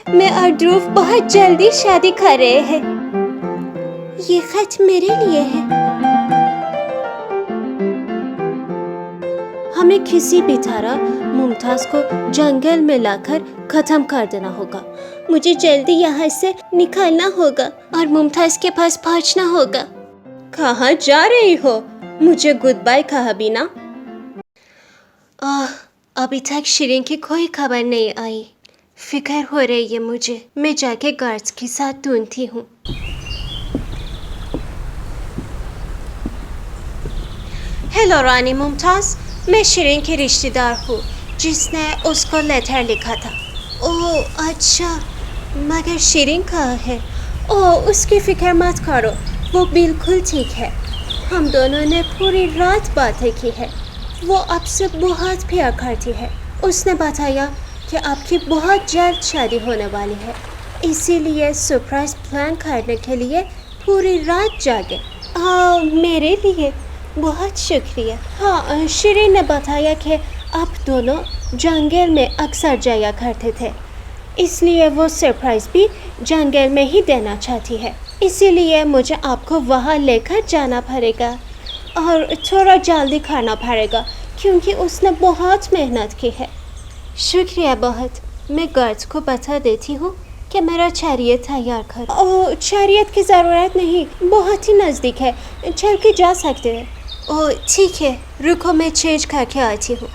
मैं और ध्रुव बहुत जल्दी शादी कर रहे हैं। ये खत मेरे लिए है। हमें किसी भी तरह मुमताज को जंगल में लाकर खत्म कर देना होगा। मुझे जल्दी यहाँ से निकलना होगा और मुमताज के पास पहुँचना होगा। कहाँ जा रही हो? मुझे गुड बाय कहा बिना। अभी तक शिरीन की कोई खबर नहीं आई। फिक्र हो रही है मुझे। मैं जाके गार्ड्स के साथ ढूंढती हूँ। हेलो रानी मुमताज, मैं शिरीन की रिश्तेदार हूँ जिसने उसको लेटर लिखा था। ओह अच्छा, मगर शिरीन कहाँ है? ओह उसकी फिक्र मत करो, वो बिल्कुल ठीक है। हम दोनों ने पूरी रात बातें की है। वो आपसे बहुत प्यार करती है। उसने बताया कि आपकी बहुत जल्द शादी होने वाली है, इसीलिए सरप्राइज प्लान करने के लिए पूरी रात जागे। मेरे लिए बहुत शुक्रिया। हाँ, शिरीन ने बताया कि आप दोनों जंगल में अक्सर जाया करते थे, इसलिए वो सरप्राइज भी जंगल में ही देना चाहती है। इसीलिए मुझे आपको वहाँ लेकर जाना पड़ेगा और थोड़ा जल्दी करना पड़ेगा क्योंकि उसने बहुत मेहनत की है। शुक्रिया बहुत। मैं गार्ड्स को बता देती हूँ कि मेरा चैरियट तैयार कर। ओह चैरियट की ज़रूरत नहीं, बहुत ही नज़दीक है, चल के जा सकते हैं। ओह ठीक है, रुको मैं चेंज करके आती हूँ।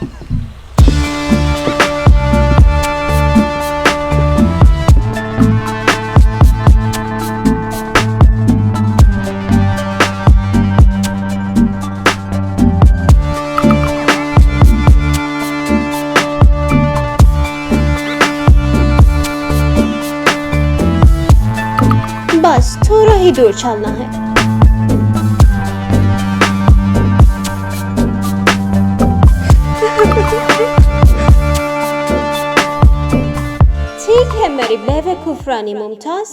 बस थोड़ा ही दूर चलना है। ठीक है मेरी बेवकूफ रानी मुमताज,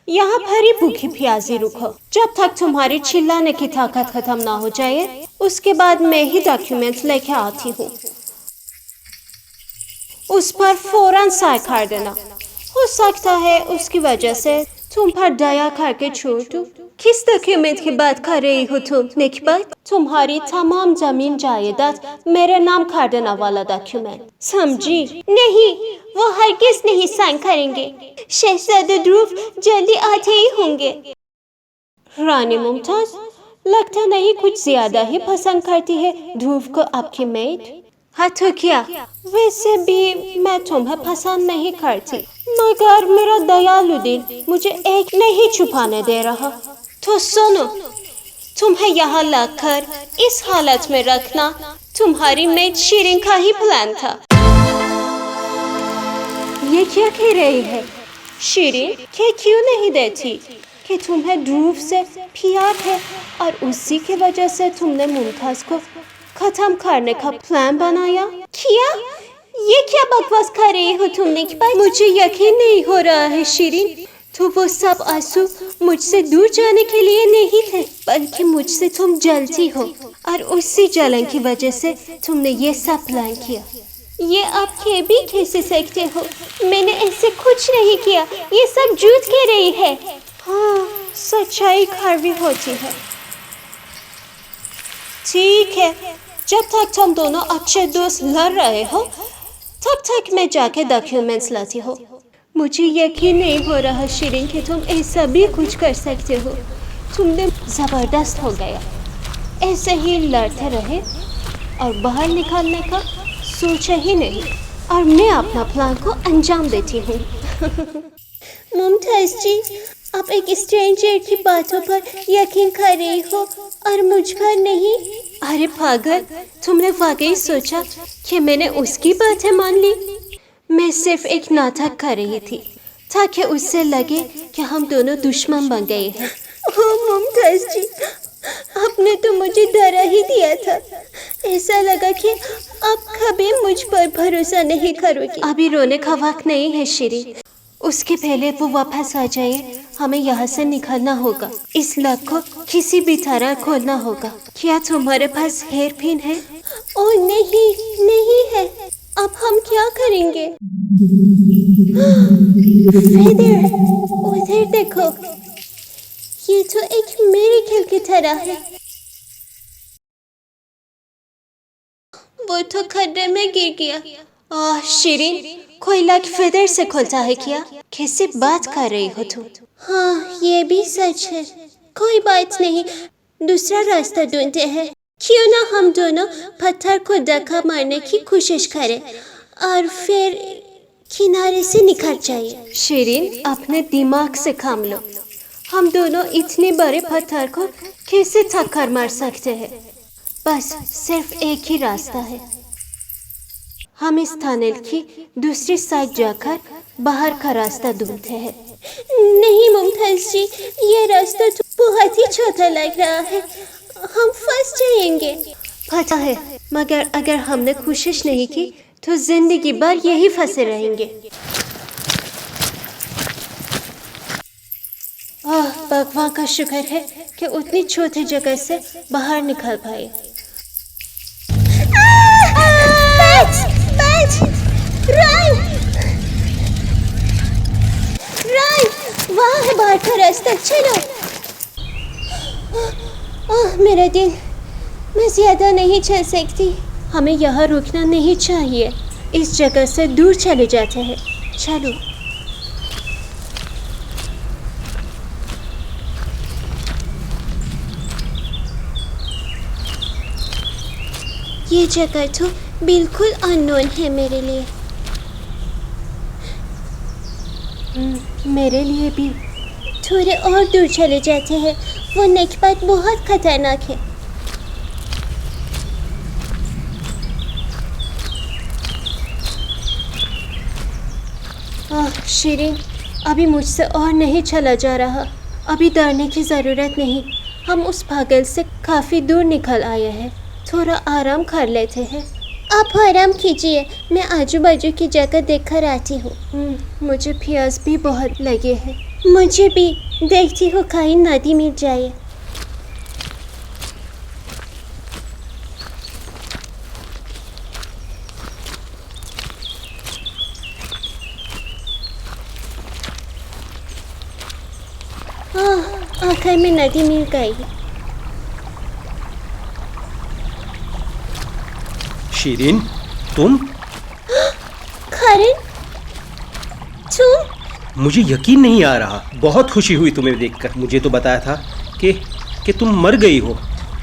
यहाँ भरी भूखी प्यासी रुको। जब तक तुम्हारी चिल्लाने की ताकत खत्म ना हो जाए, उसके बाद मैं ही डॉक्यूमेंट्स लेके आती हूँ। उस पर फौरन साइन कर देना। हो सकता है उसकी वजह से तुम पर दया करके छोड़ दूं। किस डॉक्यूमेंट की बात कर रही हो तुम निकबत? तुम्हारी तमाम जमीन जायदाद मेरे नाम कर देने वाला डॉक्यूमेंट, समझी? नहीं, वो हरगिज नहीं साइन करेंगे। शहजादा ध्रुव जल्दी आते ही होंगे। रानी मुमताज, लगता नहीं कुछ ज्यादा ही पसंद करती है ध्रुव को आपकी मेड। हाँ तो क्या, वैसे भी मैं तुम्हें पसंद नहीं करती, मगर मेरा दयालु दिल मुझे एक नहीं छुपाने दे रहा। तो सुनो, तुम्हें यहाँ लाकर इस हालत में रखना तुम्हारी मेड शिरीन का ही प्लान था। ये क्या कह रही है शिरीन? क्या क्यों नहीं देती कि तुम्हें ध्रुव से प्यार है और उसी की वजह से तुमने मुमताज को खत्म करने का प्लान बनाया? क्या ये क्या बकवास कर रही हो तुमने? मुझे यकीन नहीं हो रहा है शिरीन, तो वो सब आंसू मुझसे दूर जाने के लिए नहीं थे, बल्कि मुझसे तुम जलती हो और उसी जलन की वजह से तुमने ये सब प्लान किया। ये आप कह भी कैसे सकते हो? मैंने ऐसे कुछ नहीं किया, ये सब झूठ कह रही है। हाँ, सच्चाई कड़वी होती है। ठीक है, जब तक तुम दोनों अच्छे दोस्त लड़ रहे हो तब तक मैं जाके डॉक्यूमेंट्स लाती हूँ। मुझे यकीन नहीं हो रहा शिरीन कि तुम ऐसा भी कुछ कर सकते हो। तुमने ज़बरदस्त हो गया। ऐसे ही लड़ते रहे और बाहर निकालने का सोचा ही नहीं, और मैं अपना प्लान को अंजाम देती हूँ। मुमताज जी, आप एक स्ट्रेंजर की बातों पर यकीन कर रही हो और मुझ पर नहीं। अरे पागल, तुमने वाकई सोचा कि मैंने उसकी बातें मान ली? मैं सिर्फ एक नाटक कर रही थी ताकि उससे लगे कि हम दोनों दुश्मन बन गए हैं। ओह मुमताज जी, आपने तो मुझे डरा ही दिया था। ऐसा लगा कि आप कभी मुझ पर भरोसा नहीं करोगी। अभी रोने का वक्त नहीं है शिरीन, उसके पहले वो वापस आ जाए। हमें यहाँ से निकलना होगा। इस लॉक को किसी भी तरह खोलना होगा। क्या तुम्हारे पास हेयर पिन है? ओह नहीं, नहीं है। اب ہم کیا کریں گے؟ فیدر، ادھر دیکھو، یہ تو ایک میریکل کی طرح ہے. وہ تو کھڈے میں گر گیا. شیرین، کوئی لاک فیدر سے کھولتا ہے کیا؟ کس سے بات کر رہی ہو تم؟ ہاں، یہ بھی سچ ہے. کوئی بات نہیں، دوسرا راستہ ڈھونڈتے ہیں. کیوں نہ ہم دونوں پتھر کو دھکا مارنے کی کوشش کریں اور پھر کنارے سے نکل جائے. شیرین، اپنے دماغ سے کام لو. ہم دونوں اتنے بڑے پتھر کو کیسے ٹکر مار سکتے ہیں؟ بس صرف ایک ہی راستہ ہے. ہم اس ٹنل کی دوسری سائڈ جا کر باہر کا راستہ ڈھونڈتے ہیں. نہیں ممتاز جی، یہ راستہ تو بہت ہی چھوٹا لگ رہا ہے. ہم پھنس جائیں گے. پتہ ہے، مگر اگر ہم نے کوشش نہیں کی تو زندگی بھر یہی پھنسے رہیں گے. بھگوان کا شکر ہے کہ اتنی چھوٹی جگہ سے باہر نکل پائے. وہاں ہے باہر کا راستہ، چلو. میرا دل، میں زیادہ نہیں چل سکتی. ہمیں یہاں رکنا نہیں چاہیے، اس جگہ سے دور چلے جاتے ہیں. چلو. یہ جگہ تو بالکل اننون ہے میرے لیے. میرے لیے بھی. تھوڑے اور دور چلے جاتے ہیں، وہ نیک پات بہت خطرناک ہے. شیرین، ابھی مجھ سے اور نہیں چلا جا رہا. ابھی ڈرنے کی ضرورت نہیں. ہم اس پاگل سے کافی دور نکل آئے ہیں. تھوڑا آرام کر لیتے ہیں. آپ آرام کیجیے، میں آجو باجو کی جگہ دیکھ کر آتی ہوں. مجھے پیاس بھی بہت لگے ہے. مجھے بھی. دیکھتی ہوں کہیں ندی مل جائے. آخر میں ندی مل گئی. شیرین، تم؟ کارن، تم؟ مجھے یقین نہیں آ رہا. بہت خوشی ہوئی تمہیں دیکھ کر. مجھے تو بتایا تھا کہ تم مر گئی ہو.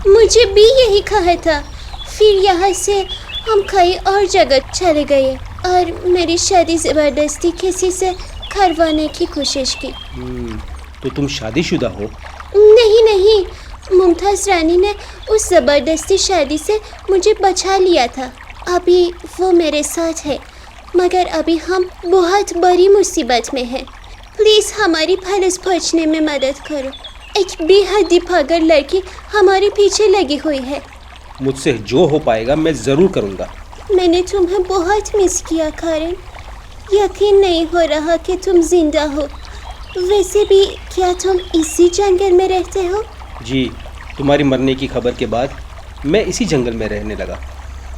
مجھے بھی یہی کہا تھا. پھر یہاں سے ہم کہیں اور جگہ چلے گئے اور میری شادی زبردستی کسی سے کروانے کی کوشش کی. تو تم شادی شدہ ہو؟ نہیں، ممتاز رانی نے اس زبردستی شادی سے مجھے بچا لیا تھا. ابھی وہ میرے ساتھ ہے، مگر ابھی ہم بہت بڑی مصیبت میں ہیں. پلیز ہماری پیلس پہنچنے میں مدد کرو. ایک بے حدی پاگل لڑکی ہمارے پیچھے لگی ہوئی ہے. مجھ سے جو ہو پائے گا میں ضرور کروں گا. میں نے تمہیں بہت مس کیا کارن. یقین نہیں ہو رہا کہ تم زندہ ہو. ویسے بھی کیا تم اسی جنگل میں رہتے ہو؟ جی، تمہاری مرنے کی خبر کے بعد میں اسی جنگل میں رہنے لگا.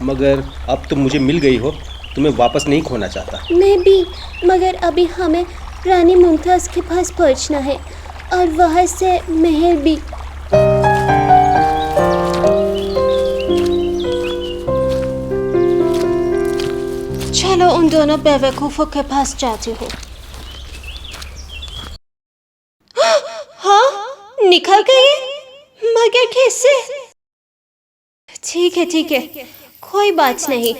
مگر اب تم مجھے مل گئی ہو، تمہیں واپس نہیں کھونا چاہتا. میں بھی، مگر ابھی ہمیں رانی ممتاز کے پاس پہنچنا ہے اور وہاں سے محل بھی. چلو ان دونوں بیوقوفوں کے پاس جاتی ہوں. ہاں، نکل گئے؟ مگر کیسے؟ ٹھیک ہے، کوئی بات نہیں.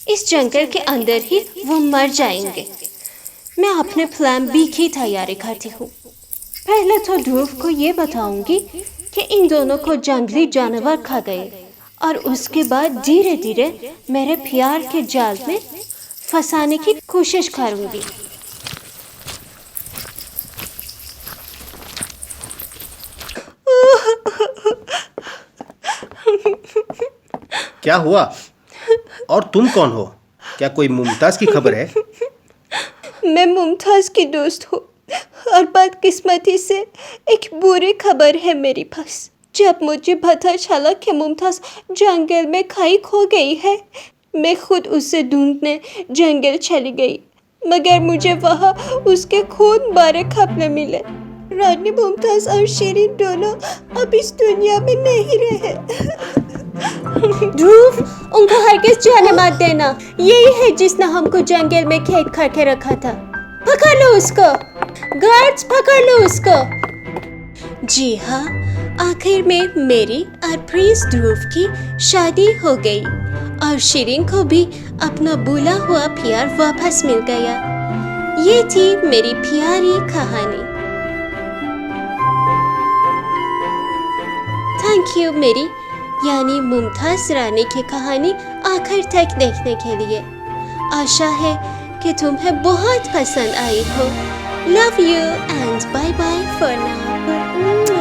اس جنگل کے اندر ہی وہ مر جائیں گے. میں اپنے پلان بی کی تیاری کرتی ہوں. پہلے تو ڈورف کو یہ بتاؤں گی کہ ان دونوں کو جنگلی جانور کھا گئے، اور اس کے بعد دھیرے دھیرے میرے پیار کے جال میں پھنسانے کی کوشش کروں گی. کیا ہوا؟ اور تم کون ہو؟ کیا کوئی ممتاز کی خبر ہے؟ میں ممتاز کی دوست ہوں، اور بدقسمتی سے ایک بری خبر ہے میرے پاس. جب مجھے پتہ چلا کہ ممتاز جنگل میں کھائی کھو گئی ہے میں خود اسے ڈھونڈنے جنگل چلی گئی مگر مجھے وہاں اس کے خون بارے قبر ملے. رانی ممتاز اور شیرین دونوں اب اس دنیا میں نہیں رہے. دھروف ان کو ہرگز جانے مت دینا. یہی ہے جس نے ہم کو جنگل میں قید کر کے رکھا تھا. پکڑ لو اس کو. گارڈز پکڑ لو اس کو. جی ہاں آخر میں میری اور پرنس دھروف کی شادی ہو گئی اور شیرین کو بھی اپنا بھولا ہوا پیار واپس مل گیا. یہ تھی میری پیاری کہانی. تھینک یو میری یعنی ممتاز رانی کی کہانی آخر تک دیکھنے کے لیے. آشا ہے کہ تمہیں بہت پسند آئی ہو. Love you and bye bye for now.